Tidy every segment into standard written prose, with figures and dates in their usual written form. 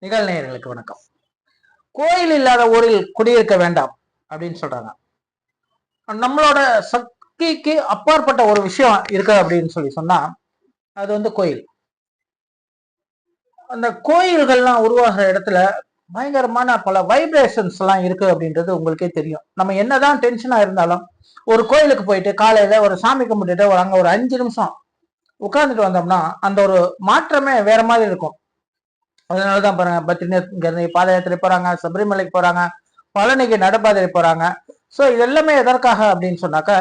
நிகழ்நேயர்களுக்கு வணக்கம். கோயில் இல்லாத ஊரில் குடியிருக்க வேண்டாம் அப்படின்னு சொல்றாங்க. நம்மளோட சக்திக்கு அப்பாற்பட்ட ஒரு விஷயம் இருக்கு அப்படின்னு சொன்னா அது வந்து கோயில். அந்த கோயில்கள்லாம் உருவாகிற இடத்துல பயங்கரமான பல வைப்ரேஷன்ஸ் எல்லாம் இருக்கு அப்படின்றது உங்களுக்கே தெரியும். நம்ம என்னதான் டென்ஷனா இருந்தாலும் ஒரு கோயிலுக்கு போயிட்டு காலையில ஒரு சாமி கும்பிட்டுட்டு அங்க ஒரு 5 நிமிஷம் உட்கார்ந்துட்டு வந்தோம்னா அந்த ஒரு மாற்றமே வேற மாதிரி இருக்கும். அதனாலதான் பாருங்க, பத்ரிநாத் பாத யாத்திரை போறாங்க, சபரிமலைக்கு போறாங்க, பழனிக்கு நடைபாதை போறாங்க. சோ இது எல்லாமே எதற்காக அப்படின்னு சொன்னாக்க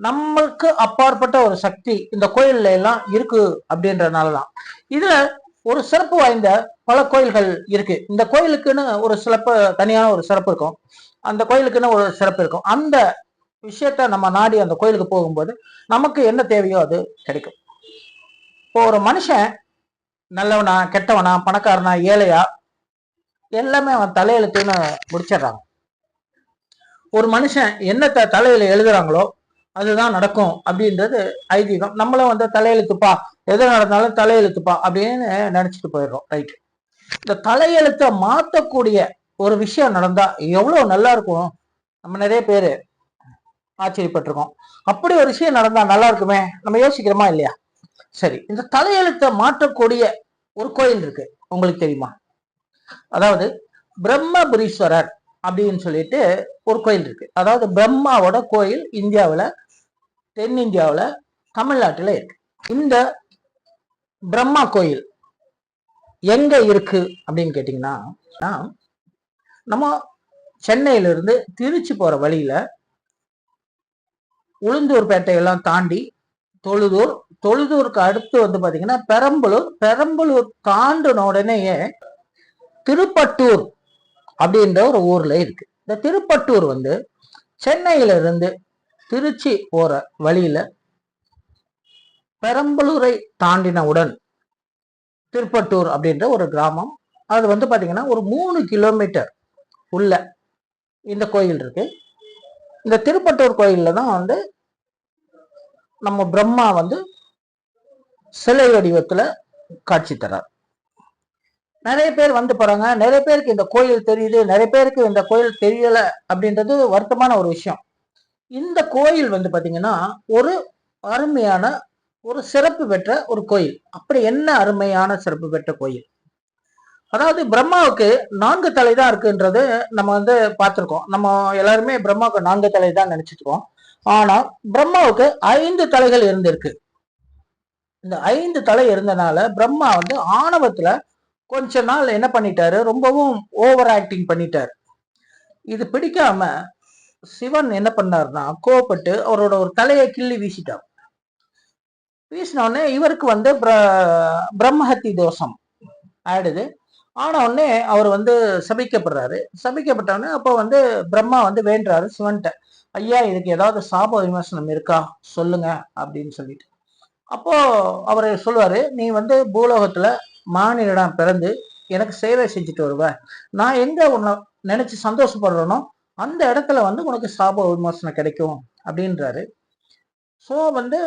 நம்மளுக்கு அப்பாற்பட்ட ஒரு சக்தி இந்த கோயில்ல எல்லாம் இருக்கு அப்படின்றதுனாலதான். இதுல ஒரு சிறப்பு வாய்ந்த பல கோயில்கள் இருக்கு. இந்த கோயிலுக்குன்னு ஒரு சிறப்பு, தனியான ஒரு சிறப்பு இருக்கும். அந்த கோயிலுக்குன்னு ஒரு சிறப்பு இருக்கும். அந்த விஷயத்த நம்ம நாடி அந்த கோயிலுக்கு போகும்போது நமக்கு என்ன தேவையோ அது கிடைக்கும். இப்போ ஒரு மனுஷன் நல்லவனா கெட்டவனா பணக்காரனா ஏழையா எல்லாமே அவன் தலையெழுத்துன்னு முடிச்சிடுறாங்க. ஒரு மனுஷன் என்னத்தை தலையில எழுதுறாங்களோ அதுதான் நடக்கும் அப்படின்றது ஐதீகம். நம்மளும் வந்து தலையெழுத்துப்பா, எது நடந்தாலும் தலையெழுத்துப்பா அப்படின்னு நினைச்சிட்டு போயிடுறோம். ரைட். இந்த தலையெழுத்தை மாத்தக்கூடிய ஒரு விஷயம் நடந்தா எவ்வளவு நல்லா இருக்கும். நம்ம நிறைய பேரு ஆச்சரியப்பட்டிருக்கோம். அப்படி ஒரு விஷயம் நடந்தா நல்லா இருக்குமே, நம்ம யோசிக்கிறோமா இல்லையா? சரி, இந்த தலையெழுத்தை மாற்றக்கூடிய ஒரு கோயில் இருக்கு, உங்களுக்கு தெரியுமா? அதாவது பிரம்மபுரீஸ்வரர் அப்படின்னு சொல்லிட்டு ஒரு கோயில் இருக்கு. அதாவது பிரம்மாவோட கோயில் இந்தியாவில், தென்னிந்தியாவில், தமிழ்நாட்டில் இருக்கு. இந்த பிரம்மா கோயில் எங்க இருக்கு அப்படின்னு கேட்டீங்கன்னா, நம்ம சென்னையிலிருந்து திருச்சி போற வழியில உளுந்தூர்பேட்டையெல்லாம் தாண்டி தொழுதூர், தொழுதூருக்கு அடுத்து வந்து பாத்தீங்கன்னா பெரம்பலூர், பெரம்பலூர் தாண்டின உடனேயே திருப்பட்டூர் அப்படின்ற ஒரு ஊர்ல இருக்கு. இந்த திருப்பட்டூர் வந்து சென்னையில இருந்து திருச்சி போற வழியில பெரம்பலூரை தாண்டினவுடன் திருப்பட்டூர் அப்படின்ற ஒரு கிராமம். அது வந்து பாத்தீங்கன்னா ஒரு 3 கிலோமீட்டர் உள்ள இந்த கோயில் இருக்கு. இந்த திருப்பட்டூர் கோயில்ல தான் வந்து நம்ம பிரம்மா வந்து சிலை வடிவத்துல காட்சி தரார். நிறைய பேர் வந்து போறாங்க, நிறைய பேருக்கு இந்த கோயில் தெரியுது, நிறைய பேருக்கு இந்த கோயில் தெரியல அப்படின்றது வருத்தமான ஒரு விஷயம். இந்த கோயில் வந்து பாத்தீங்கன்னா ஒரு அருமையான ஒரு சிறப்பு பெற்ற ஒரு கோயில். அப்படி என்ன அருமையான சிறப்பு பெற்ற கோயில்? அதாவது பிரம்மாவுக்கு 4 தலை தான் இருக்குன்றது நம்ம வந்து பார்த்திருக்கோம். நம்ம எல்லாருமே பிரம்மாவுக்கு 4 தலை தான் நினைச்சிருக்கோம். ஆனா பிரம்மாவுக்கு 5 தலைகள் இருந்திருக்கு. இந்த 5 தலை இருந்தனால பிரம்மா வந்து ஆணவத்துல கொஞ்ச நாள் என்ன பண்ணிட்டாரு, ரொம்பவும் ஓவர் ஆக்டிங் பண்ணிட்டாரு. இது பிடிக்காம சிவன் என்ன பண்ணாருன்னா கோவப்பட்டு அவரோட ஒரு தலையை கிள்ளி வீசிட்டார். வீசினோடனே இவருக்கு வந்து பிரம்மஹத்தி தோஷம் ஆயிடுது. ஆன உடனே அவர் வந்து சபிக்கப்படுறாரு. சபிக்கப்பட்டவொடனே அப்போ வந்து பிரம்மா வந்து வேண்டுறாரு சிவன்கிட்ட, ஐயா இதுக்கு ஏதாவது சாப விமர்சனம் இருக்கா சொல்லுங்க அப்படின்னு சொல்லிட்டு. அப்போ அவர் சொல்லுவாரு, நீ வந்து பூலோகத்துல மானிடம் பிறந்து எனக்கு சேவை செஞ்சுட்டு வருவ, நான் எங்க உன்னை நினைச்சு சந்தோஷப்படுறேனோ அந்த இடத்துல வந்து உனக்கு சாப விமர்சனம் கிடைக்கும் அப்படின்றாரு. ஸோ வந்து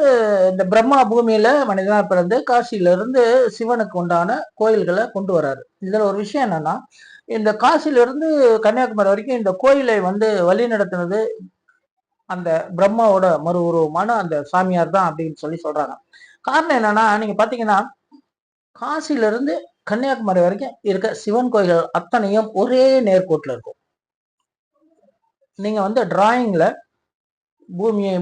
இந்த பிரம்மா பூமியில மனிதனா பிறந்து காசியில இருந்து சிவனுக்கு உண்டான கோயில்களை கொண்டு வராரு. இதுல ஒரு விஷயம் என்னன்னா, இந்த காசியில இருந்து கன்னியாகுமரி வரைக்கும் இந்த கோயிலை வந்து வழி நடத்தினது அந்த பிரம்மாவோட மறு உருவமான அந்த சாமியார் தான் அப்படின்னு சொல்லி சொல்றாங்க. காரணம் என்னன்னா, நீங்க பாத்தீங்கன்னா காசில இருந்து கன்னியாகுமரி வரைக்கும் இருக்க சிவன் கோயில்கள் அத்தனையும் ஒரே நேர்கோட்டில் இருக்கும். நீங்க வந்து டிராயிங்ல பூமியை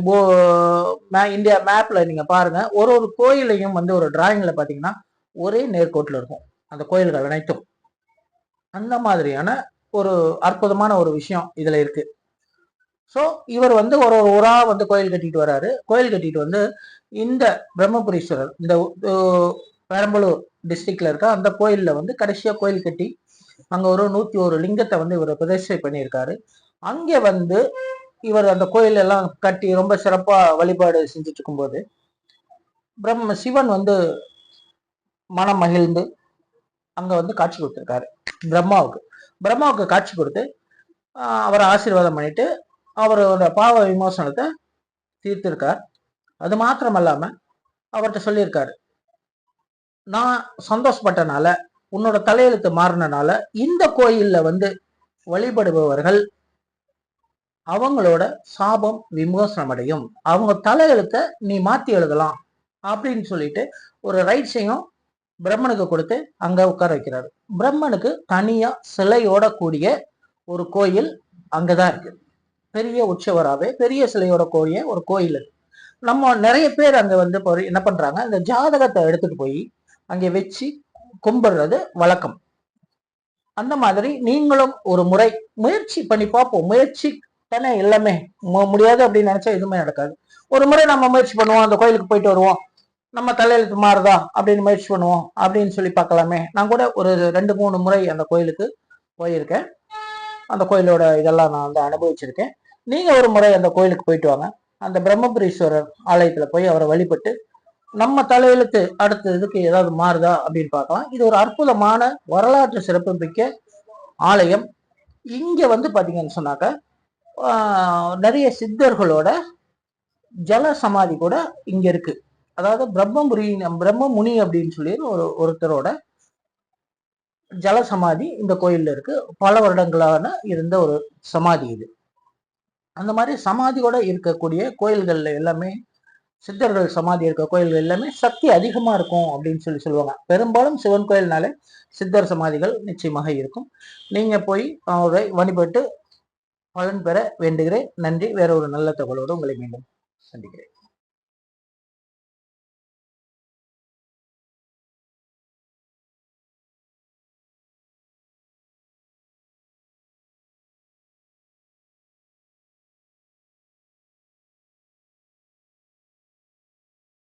இந்தியா மேப்ல நீங்க பாருங்க, ஒரு ஒரு கோயிலையும் வந்து ஒரு டிராயிங்ல பாத்தீங்கன்னா ஒரே நேர்கோட்டில் இருக்கும் அந்த கோயில்கள் அனைத்தும். அந்த மாதிரியான ஒரு அற்புதமான ஒரு விஷயம் இதுல இருக்கு. ஸோ இவர் வந்து ஒரு ஒரு ஊரா வந்து கோயில் கட்டிட்டு வர்றாரு. கோயில் கட்டிட்டு வந்து இந்த பிரம்மபுரீஸ்வரர் இந்த பெரம்பலூர் டிஸ்ட்ரிக்ட்ல இருக்க அந்த கோயில்ல வந்து கடைசியா கோயில் கட்டி அங்க ஒரு 101 லிங்கத்தை வந்து இவர் பிரதிஷ்டை பண்ணியிருக்காரு. அங்கே வந்து இவர் அந்த கோயில் எல்லாம் கட்டி ரொம்ப சிறப்பா வழிபாடு செஞ்சுட்டு இருக்கும்போது சிவன் வந்து மனம் மகிழ்ந்து அங்க வந்து காட்சி கொடுத்திருக்காரு பிரம்மாவுக்கு காட்சி கொடுத்து அவரை ஆசீர்வாதம் பண்ணிட்டு அவரோட பாவ விமோசனத்தை தீர்த்திருக்கார். அது மாத்திரம் அல்லாம அவர்கிட்ட சொல்லியிருக்காரு, நான் சந்தோஷப்பட்டனால உன்னோட தலையெழுத்து மாறினால இந்த கோயில்ல வந்து வழிபடுபவர்கள் அவங்களோட சாபம் விமோசனம் அடையும், அவங்க தலையெழுத்த நீ மாத்தி எழுதலாம் அப்படின்னு சொல்லிட்டு ஒரு ரைட்ஸையும் பிரம்மனுக்கு கொடுத்து அங்க உட்கார வைக்கிறாரு. பிரம்மனுக்கு தனியா சிலையோட கூடிய ஒரு கோயில் அங்கதான் இருக்கு. பெரிய உற்சவராவே பெரிய சிலையோட கூடிய ஒரு கோயில். நம்ம நிறைய பேர் அங்க வந்து என்ன பண்றாங்க, இந்த ஜாதகத்தை எடுத்துட்டு போய் அங்கே வச்சு கும்பிடுறது வழக்கம். அந்த மாதிரி நீங்களும் ஒரு முறை முயற்சி பண்ணி பார்ப்போம். முயற்சி தானே எல்லாமே. முடியாது அப்படின்னு நினைச்சா எதுவுமே நடக்காது. ஒரு முறை நம்ம முயற்சி பண்ணுவோம், அந்த கோயிலுக்கு போயிட்டு வருவோம், நம்ம தலையெழுத்து மாறுதா அப்படின்னு முயற்சி பண்ணுவோம் அப்படின்னு சொல்லி பார்க்கலாமே. நான் கூட ஒரு 2-3 முறை அந்த கோயிலுக்கு போயிருக்கேன். அந்த கோயிலோட இதெல்லாம் நான் வந்து அனுபவிச்சிருக்கேன். நீங்க ஒரு முறை அந்த கோயிலுக்கு போயிட்டு வாங்க. அந்த பிரம்மபுரீஸ்வரர் ஆலயத்துல போய் அவரை வழிபட்டு நம்ம தலையெழுத்து அடுத்த இதுக்கு ஏதாவது மாறுதா அப்படின்னு பார்க்கலாம். இது ஒரு அற்புதமான வரலாற்று சிறப்புமிக்க ஆலயம். இங்க வந்து பாத்தீங்கன்னு சொன்னாக்க நிறைய சித்தர்களோட ஜல சமாதி கூட இங்க இருக்கு. அதாவது பிரம்மமுனி அப்படின்னு சொல்லி ஒருத்தரோட ஜல சமாதி இந்த கோயில்ல இருக்கு. பல வருடங்களான இருந்த ஒரு சமாதி இது. அந்த மாதிரி சமாதியோட இருக்கக்கூடிய கோயில்கள்ல எல்லாமே, சித்தர்கள் சமாதி இருக்க கோயில்கள் எல்லாமே சக்தி அதிகமா இருக்கும் அப்படின்னு சொல்லி சொல்லுவாங்க. பெரும்பாலும் சிவன் கோயில்னாலே சித்தர் சமாதிகள் நிச்சயமாக இருக்கும். நீங்க போய் அவரை வழிபட்டு பலன் பெற வேண்டுகிறேன். நன்றி. வேற ஒரு நல்ல தகவலோடு உங்களை மீண்டும் சந்திக்கிறேன்.